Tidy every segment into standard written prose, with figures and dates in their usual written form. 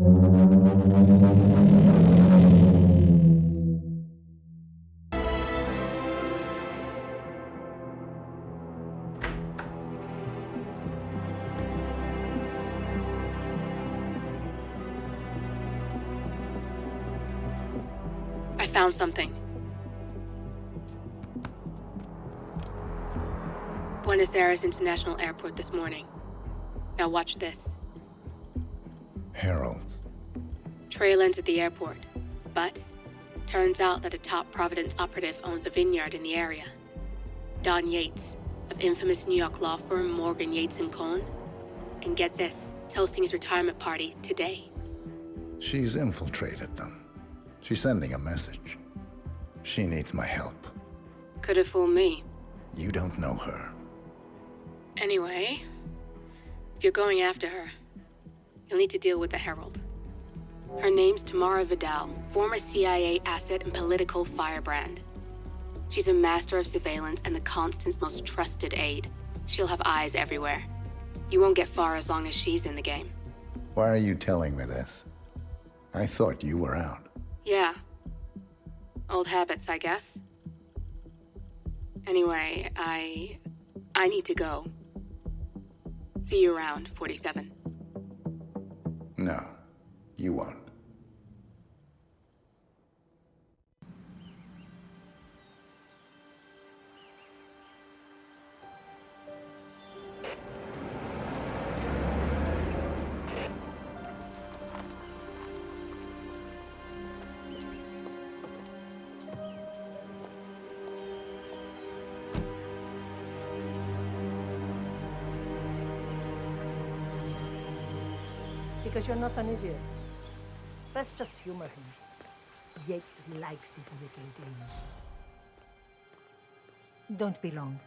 I found something. Buenos Aires International Airport this morning. Now watch this. Heralds. Trail ends at the airport, but turns out that a top Providence operative owns a vineyard in the area. Don Yates, of infamous New York law firm Morgan, Yates & Cohn. And get this, it's hosting his retirement party today. She's infiltrated them. She's sending a message. She needs my help. Could have fooled me. You don't know her. Anyway, if you're going after her, you'll need to deal with the Herald. Her name's Tamara Vidal, former CIA asset and political firebrand. She's a master of surveillance and the Constant's most trusted aide. She'll have eyes everywhere. You won't get far as long as she's in the game. Why are you telling me this? I thought you were out. Yeah. Old habits, I guess. Anyway, I need to go. See you around, 47. No, you won't. Because you're not an idiot. Let's just humor him. Yates likes his little games. Don't be long.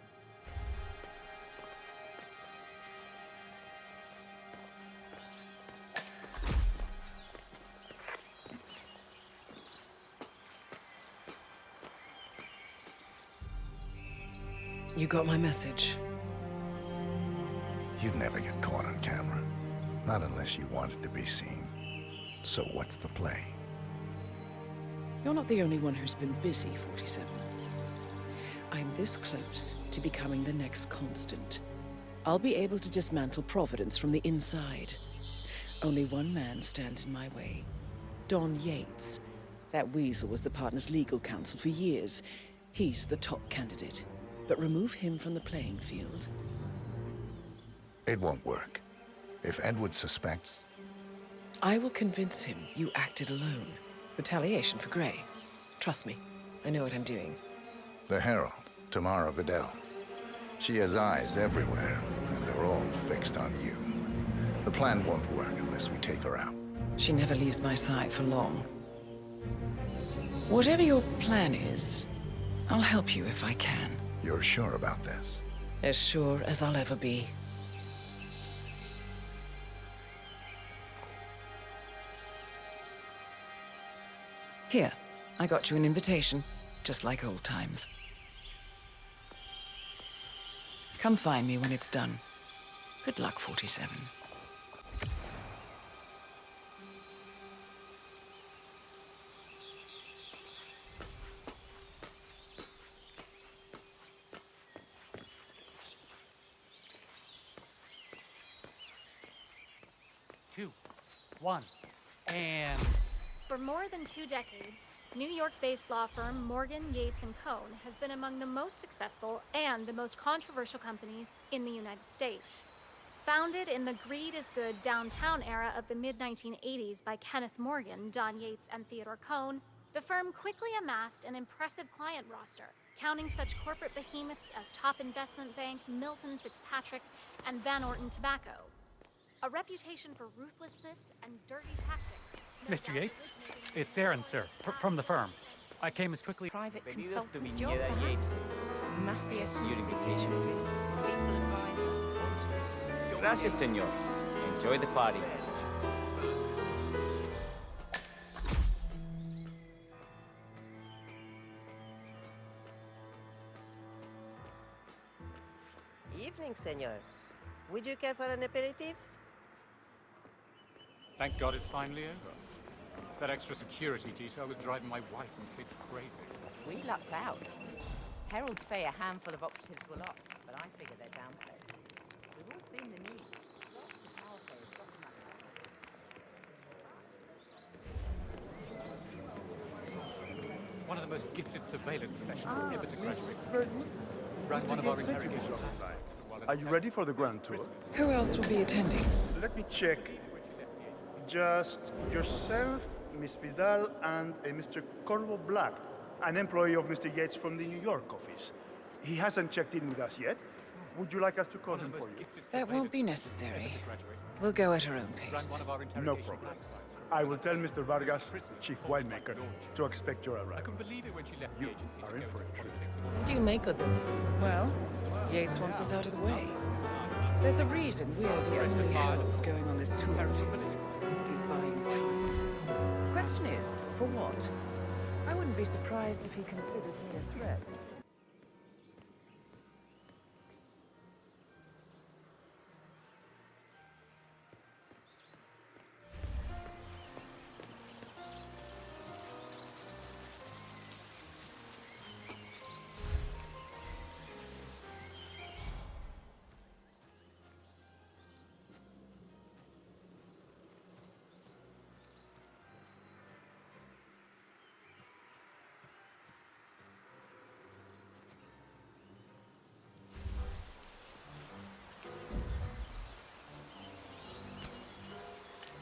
You got my message. You'd never get caught on camera. Not unless you wanted to be seen. So what's the play? You're not the only one who's been busy, 47. I'm this close to becoming the next Constant. I'll be able to dismantle Providence from the inside. Only one man stands in my way. Don Yates. That weasel was the partner's legal counsel for years. He's the top candidate. But remove him from the playing field. It won't work. If Edward suspects... I will convince him you acted alone. Retaliation for Gray. Trust me, I know what I'm doing. The Herald, Tamara Vidal. She has eyes everywhere, and they're all fixed on you. The plan won't work unless we take her out. She never leaves my side for long. Whatever your plan is, I'll help you if I can. You're sure about this? As sure as I'll ever be. Here, I got you an invitation, just like old times. Come find me when it's done. Good luck, 47. Two, one, and... For more than 2 decades, New York-based law firm Morgan, Yates & Cohn has been among the most successful and the most controversial companies in the United States. Founded in the greed is good downtown era of the mid-1980s by Kenneth Morgan, Don Yates, and Theodore Cohn, the firm quickly amassed an impressive client roster, counting such corporate behemoths as Top Investment Bank, Milton Fitzpatrick, and Van Orton Tobacco. A reputation for ruthlessness and dirty tactics. Mr. Yates, it's Aaron, sir, from the firm. I came as quickly... Private consultant job, perhaps? Mafia your invitation, please. Gracias, señor. Enjoy the party. Evening, senor. Would you care for an aperitif? Thank God it's finally over. That extra security detail was driving my wife and kids crazy. We lucked out. Heralds say a handful of operatives were lost, but I figure they're downplayed. We've all seen the news. Lots of power players dropping that money. One of the most gifted surveillance specialists ever to graduate. Ran one of our interrogation labs. Are you ready for the grand tour? Who else will be attending? Let me check. Just yourself, Miss Vidal, and Mr. Corvo Black, an employee of Mr. Yates from the New York office. He hasn't checked in with us yet. Would you like us to call him for you? That won't be necessary. We'll go at our own pace. No problem. I will tell Mr. Vargas, Chief Winemaker, to expect your I arrival. couldn't believe it when she left You the agency to are in go for into a treat. politics. What do you make of this? Well, Yates wants us out of the way. There's a reason we're the only heralds going on this tour of his. He's buying time. Question is, for what? I wouldn't be surprised if he considers me a threat.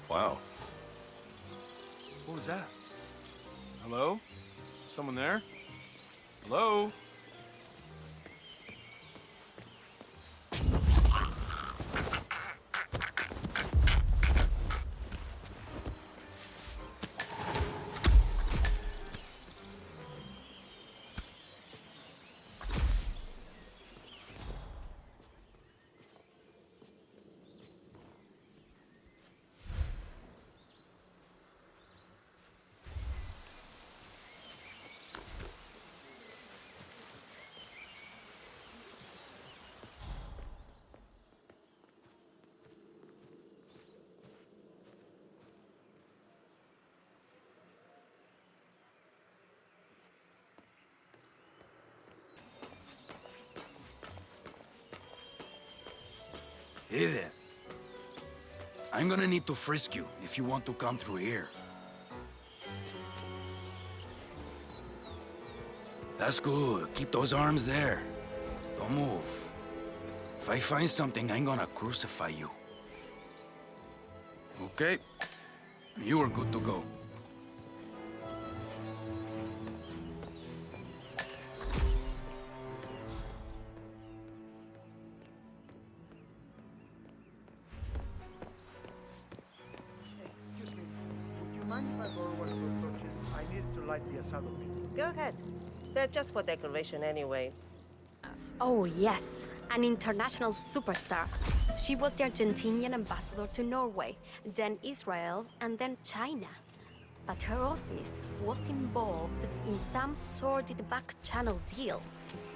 Wow. What was that? Hello? Someone there? Hello? Hey there. I'm gonna need to frisk you if you want to come through here. That's good. Keep those arms there. Don't move. If I find something, I'm gonna crucify you. Okay? You are good to go. Excuse me. Would you mind if I borrow one of your torches? I need to light the asado pit. Go ahead. They're just for decoration anyway. Oh, yes. An international superstar. She was the Argentinian ambassador to Norway, then Israel, and then China. But her office was involved in some sordid back-channel deal.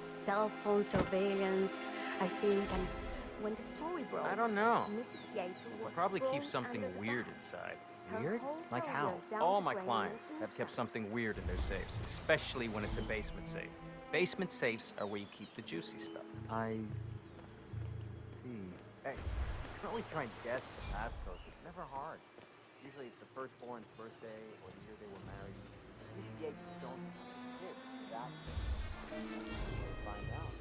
Cell phone surveillance, I think, and when the story broke... I don't know. Mrs. Yates was Probably keep thrown something under the weird bus. inside. Her Weird? whole Like how? career down All the my drain. clients have kept something weird in their safes, especially when it's a basement safe. Basement safes are where you keep the juicy stuff. I see. Hey, you can always try and guess the passcode. It's never hard. Usually it's the firstborn's birthday or the year they were married. These Yates don't exist. That's we'll find out.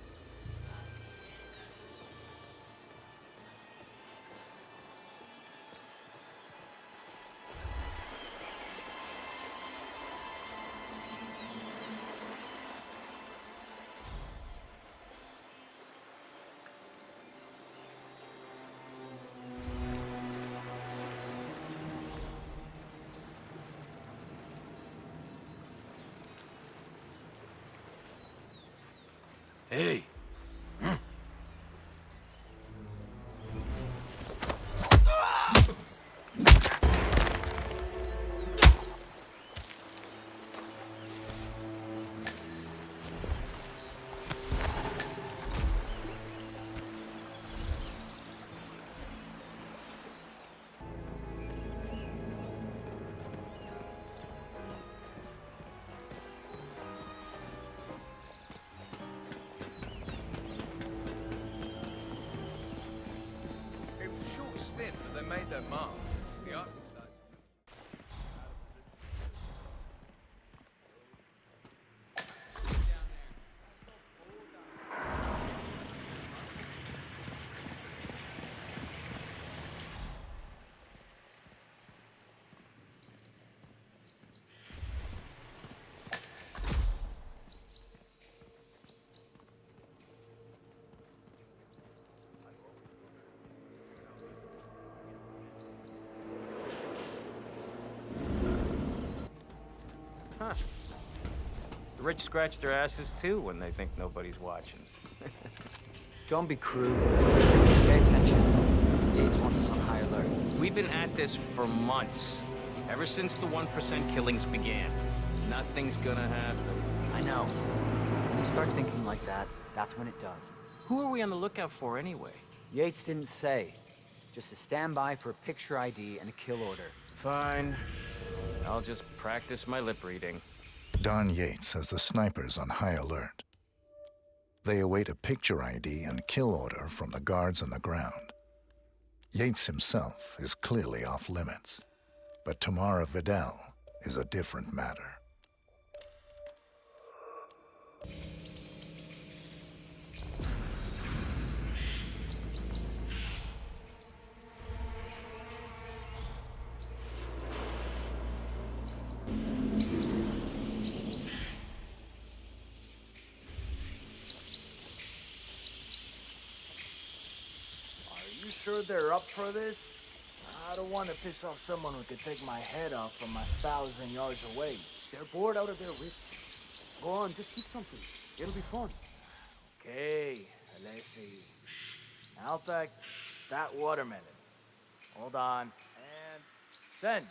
Hey. spin, but they made their mark. The art society. Huh. The rich scratch their asses too when they think nobody's watching. Don't be crude. Pay attention. Yates wants us on high alert. We've been at this for months. Ever since the 1% killings began. Nothing's gonna happen. I know. When you start thinking like that, that's when it does. Who are we on the lookout for anyway? Yates didn't say. Just a standby for a picture ID and a kill order. Fine. I'll just practice my lip reading. Don Yates has the snipers on high alert. They await a picture ID and kill order from the guards on the ground. Yates himself is clearly off limits, but Tamara Vidal is a different matter. You sure they're up for this? I don't want to piss off someone who could take my head off from 1,000 yards away. They're bored out of their wits. Go on, just keep something. It'll be fun. Okay, let's see. I'll pack that watermelon. Hold on. And send.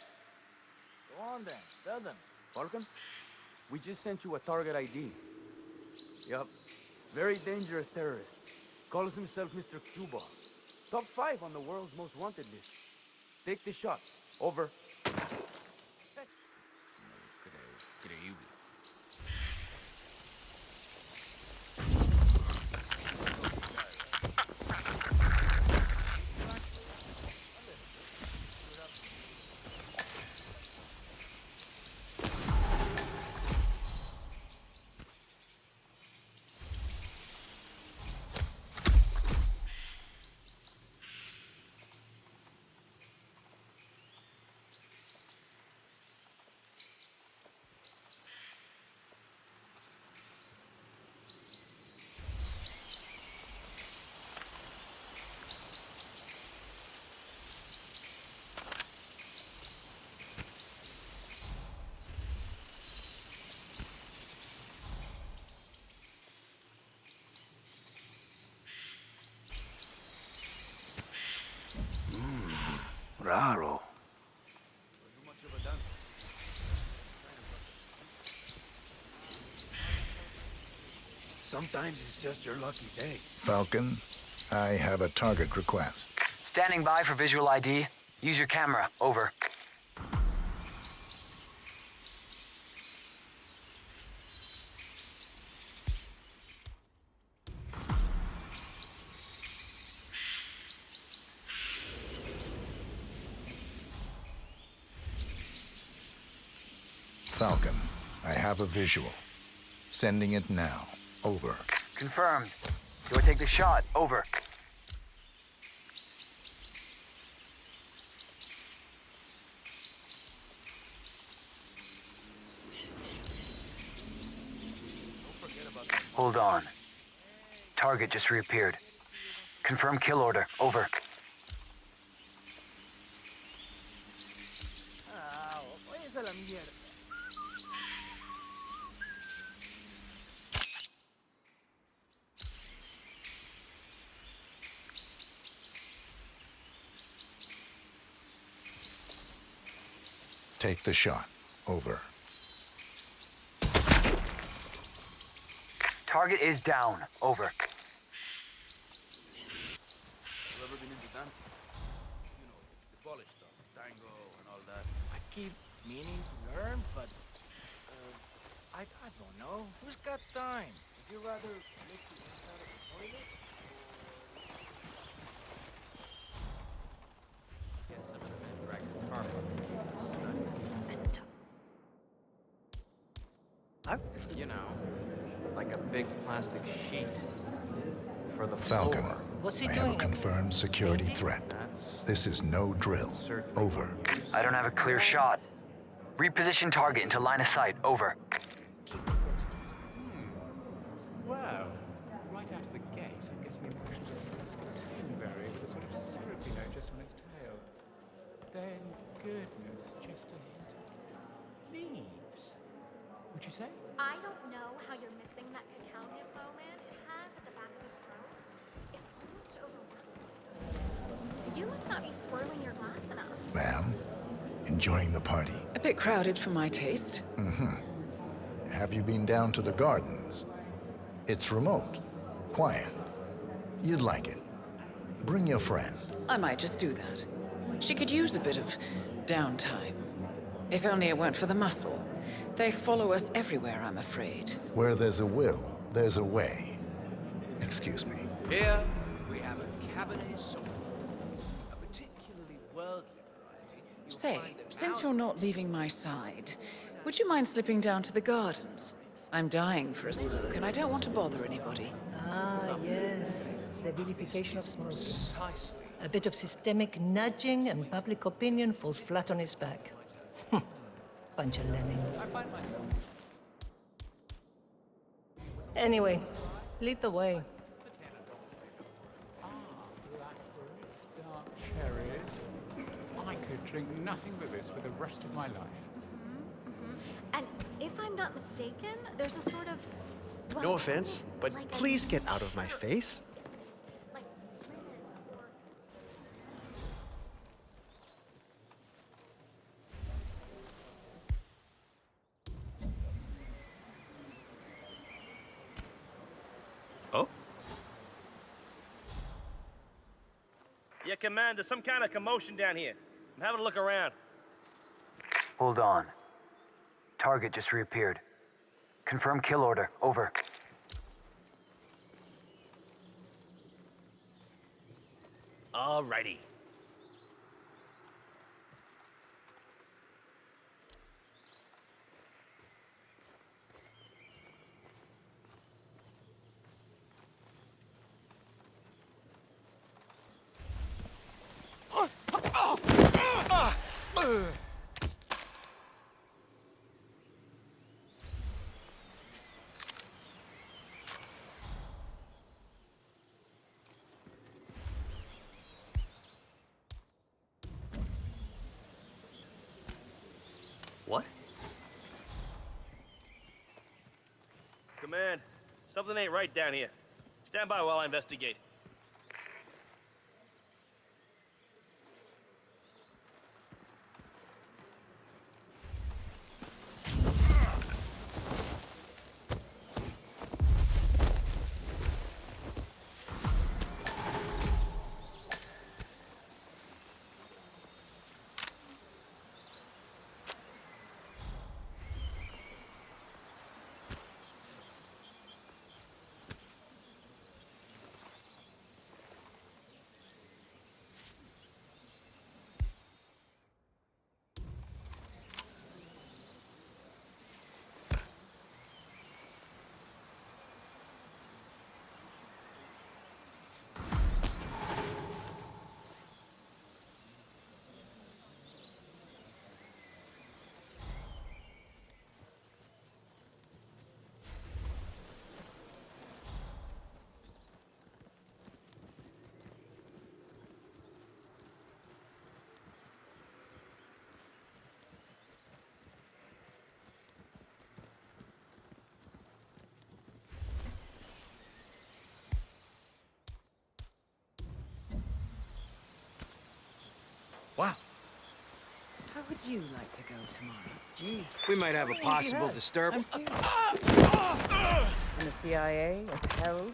Go on then. Tell them. Falcon, we just sent you a target ID. Yup. Very dangerous terrorist. Calls himself Mr. Cuba. Top 5 on the world's most wanted list. Take the shot. Over. Raro. Sometimes it's just your lucky day. Falcon, I have a target request. Standing by for visual ID. Use your camera. Over. Falcon, I have a visual. Sending it now. Over. Confirmed. Do I take the shot? Over. Hold on. Target just reappeared. Confirm kill order. Over. Take the shot. Over. Target is down. Over. You ever been into dance? You know, the Polish stuff, tango and all that. I keep meaning to learn, but I don't know. Who's got time? Would you rather lick the inside of the toilet? You know, like a big plastic sheet for the Falcon, floor. What's he I have a doing? confirmed security threat. This is no drill. Over. I don't have a clear shot. Reposition target into line of sight. Over. Well, right out of the gate, I'm getting impressions of a sensible tinberry with a sort of syrupy note just on its tail. Then, goodness, just a hint of leaves. Would you say? I don't know how you're missing that cacao nib moment it has at the back of his throat. It's almost overwhelming. You must not be swirling your glass enough. Ma'am, enjoying the party? A bit crowded for my taste. Mm-hmm. Have you been down to the gardens? It's remote, quiet. You'd like it. Bring your friend. I might just do that. She could use a bit of downtime. If only it weren't for the muscle. They follow us everywhere, I'm afraid. Where there's a will, there's a way. Excuse me. Here we have a Cabernet Sauvignon, a particularly worldly variety. You'll Say, find about since you're not leaving my side, would you mind slipping down to the gardens? I'm dying for a smoke, and I don't want to bother anybody. Ah, yes. The vilification of smoking. precisely. A bit of systemic nudging and public opinion falls flat on his back. Bunch of lemmings. Anyway, lead the way. Blackberries, dark cherries. I could drink nothing but this for the rest of my life. And if I'm not mistaken, there's a sort of... well, No offense, but like a please get out of my face. like linen or... Oh? Yeah, Command, there's some kind of commotion down here. I'm having a look around. Hold on. Target just reappeared. Confirm kill order. Over. Alrighty. What? Command, something ain't right down here. Stand by while I investigate. Wow. How would you like to go tomorrow? Gee. We might have a possible disturbance. In the CIA, as Herald,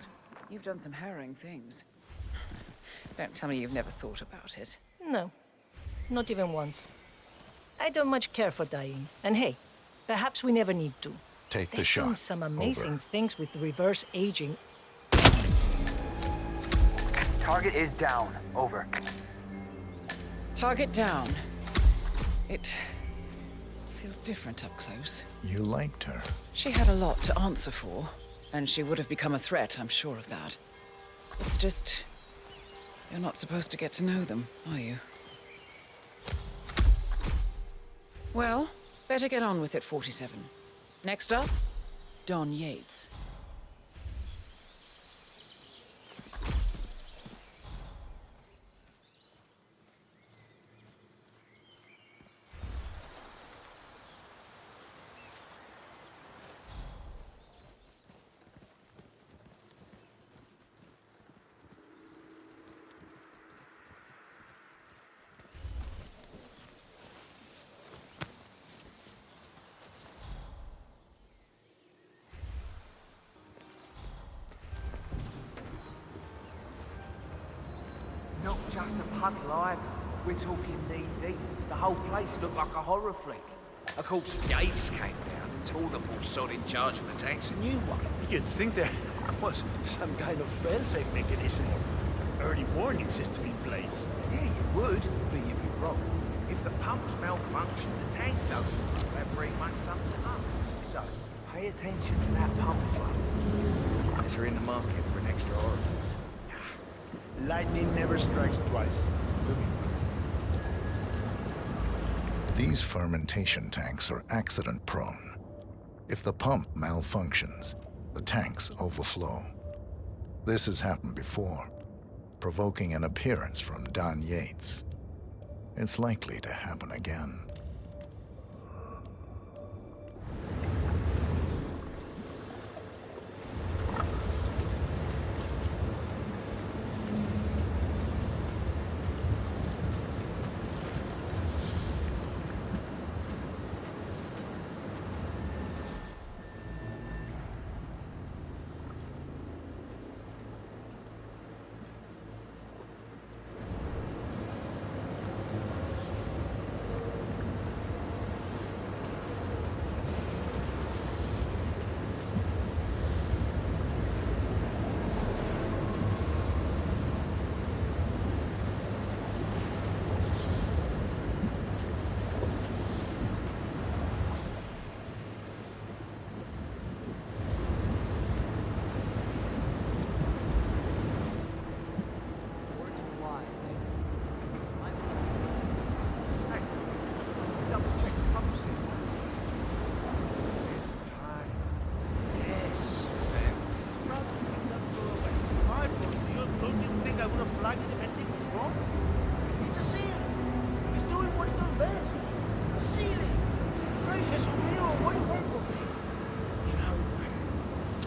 You've done some harrowing things. Don't tell me you've never thought about it. No, not even once. I don't much care for dying. And hey, perhaps we never need to. Take the They've done shot. some amazing Over. things with reverse aging. Target is down. Over. Target down. It Feels different up close. You liked her. She had a lot to answer for, and she would have become a threat, I'm sure of that. It's just... you're not supposed to get to know them, are you? Well, better get on with it, 47. Next up, Don Yates. Not just a puddle either. We're talking knee-deep. The whole place looked like a horror flick. Of course, Yates came down and told the poor sod in charge of the tanks a new one. You'd think there was some kind of fail-safe mechanism or early warning system in place. Yeah, you would, but you'd be wrong. If the pumps malfunction, the tank's open. That pretty much sums it up. So, pay attention to that pump flow. Guys are in the market for an extra orifice. Lightning never strikes twice. We'll be fine. These fermentation tanks are accident-prone. If the pump malfunctions, the tanks overflow. This has happened before, provoking an appearance from Don Yates. It's likely to happen again.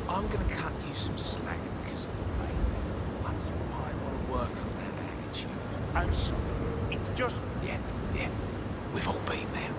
I'm gonna cut you some slack because of the baby, but you might want to work on that attitude. I'm sorry. It's just... Yeah. We've all been there.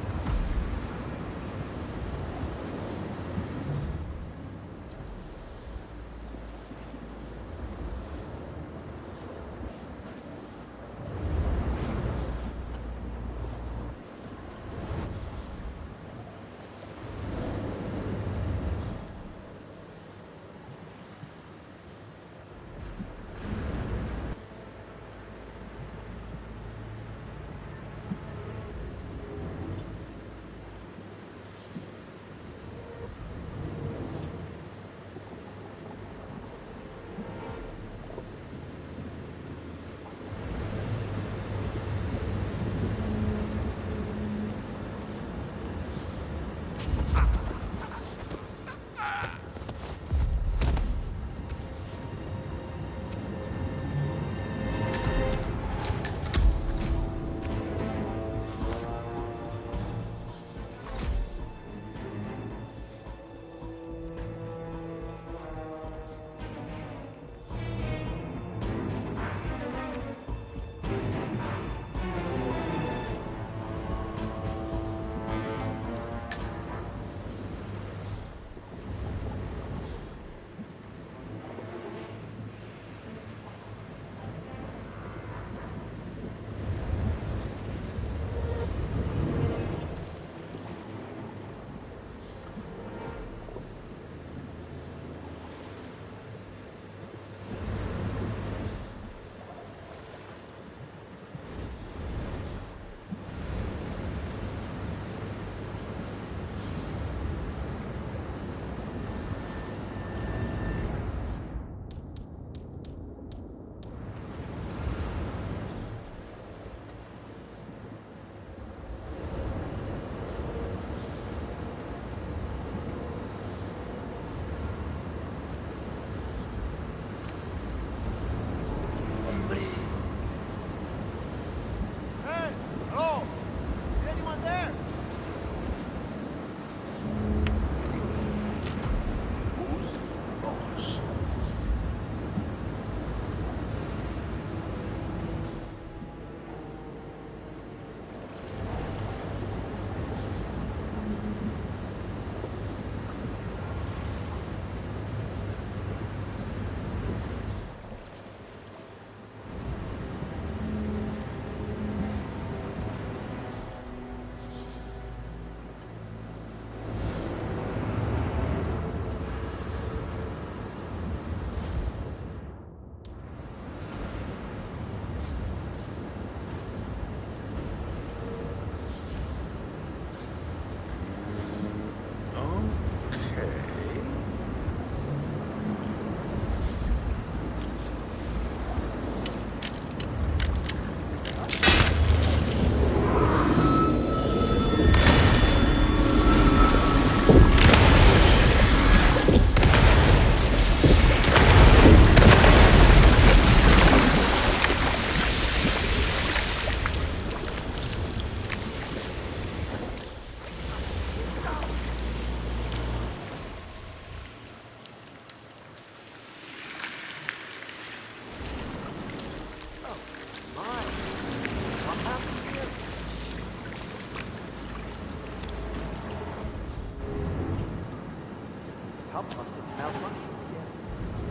pump must have malfunctioned again.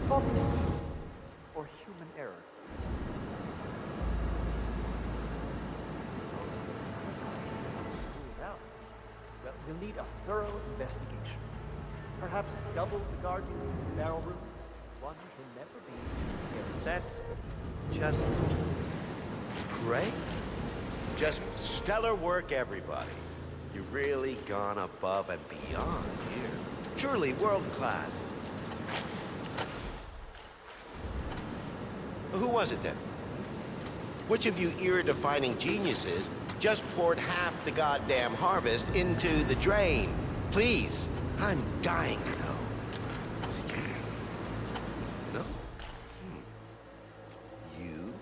Obviously, or human error. Rule it out. Well, you'll need a thorough investigation. Perhaps double the guard unit in the barrel room. One can never be here. That's just great. Just stellar work, everybody. You've really gone above and beyond here. Truly world class. Who was it then? Which of you era-defining geniuses just poured half the goddamn harvest into the drain? Please, I'm dying to know. Was it you? No? You?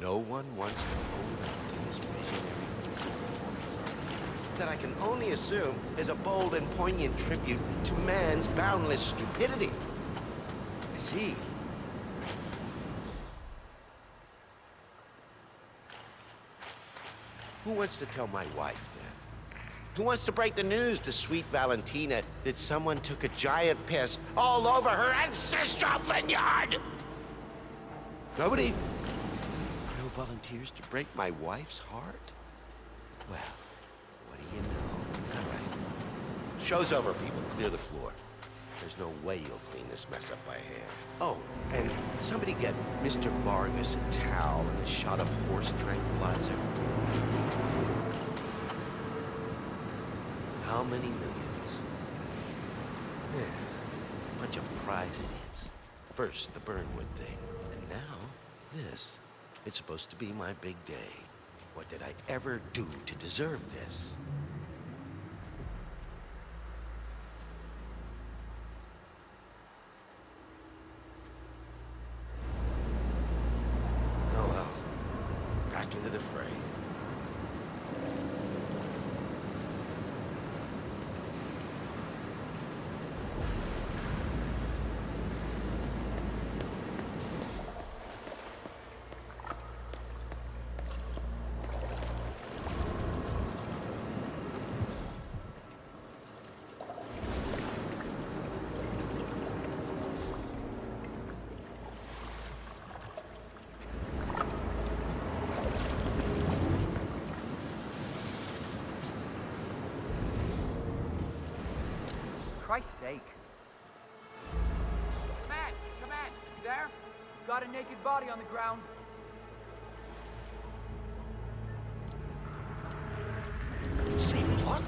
No one wants to own up to this visionary performance art that I can only assume is a bold and poignant tribute to man's boundless stupidity. I see. Who wants to tell my wife, then? Who wants to break the news to sweet Valentina that someone took a giant piss all over her ancestral vineyard? Nobody? No volunteers to break my wife's heart? Well, what do you know? All right. Show's over, people. Clear the floor. There's no way you'll clean this mess up by hand. Oh, and somebody get Mr. Vargas a towel and a shot of horse tranquilizer. How many millions? Yeah, bunch of prize idiots. First, the Burnwood thing, and now, this. It's supposed to be my big day. What did I ever do to deserve this? Oh well, back into the fray. Christ's sake. Command! Command! You there? Got a naked body on the ground. Say what?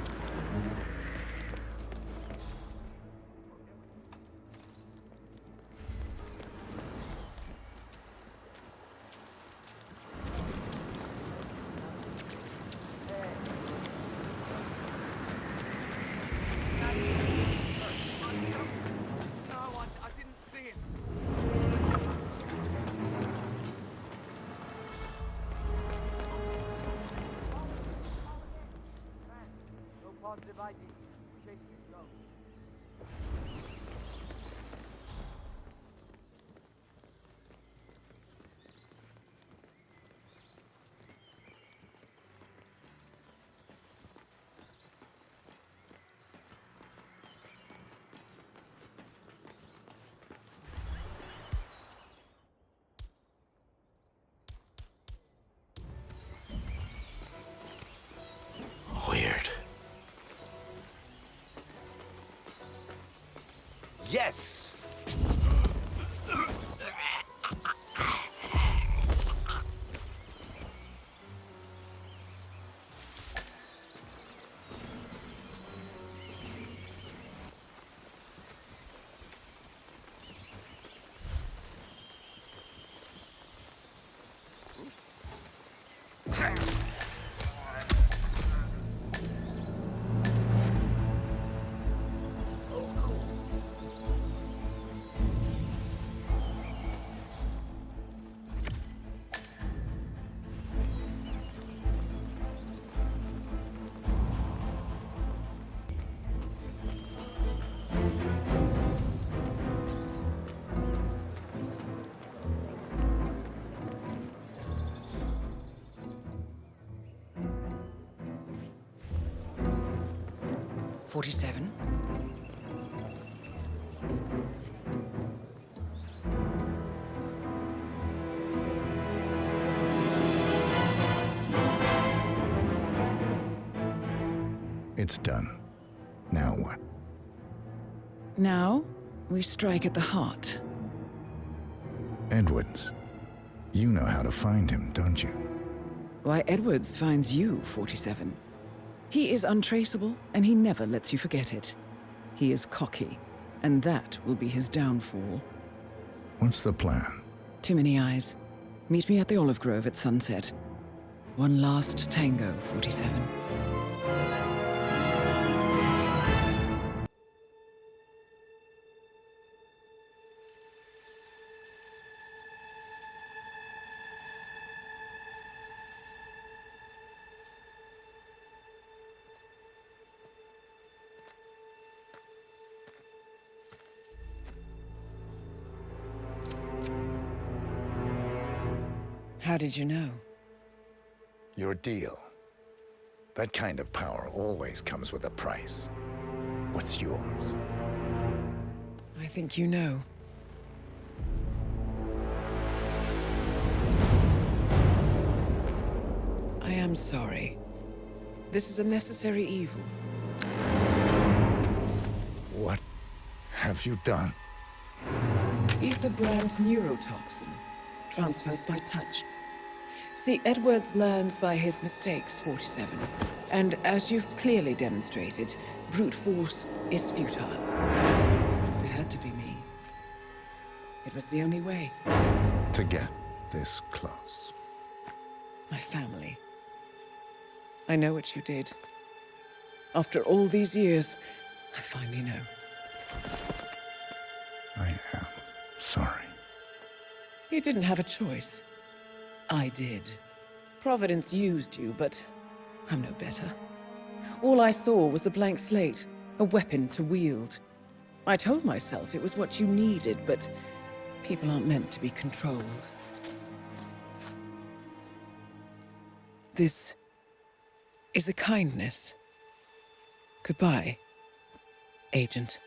Positive ID. Chase you, go. Weird. Yes! It's done. Now what? Now, we strike at the heart. Edwards. You know how to find him, don't you? Why, Edwards finds you, 47. He is untraceable, and he never lets you forget it. He is cocky, and that will be his downfall. What's the plan? Too many eyes. Meet me at the Olive Grove at sunset. One last tango, 47. How did you know? Your deal. That kind of power always comes with a price. What's yours? I think you know. I am sorry. This is a necessary evil. What have you done? Ether brand neurotoxin transfers by touch. See, Edwards learns by his mistakes, 47. And as you've clearly demonstrated, brute force is futile. It had to be me. It was the only way. To get this close. My family. I know what you did. After all these years, I finally know. I am sorry. You didn't have a choice. I did. Providence used you, but I'm no better. All I saw was a blank slate, a weapon to wield. I told myself it was what you needed, but people aren't meant to be controlled. This is a kindness. Goodbye, Agent.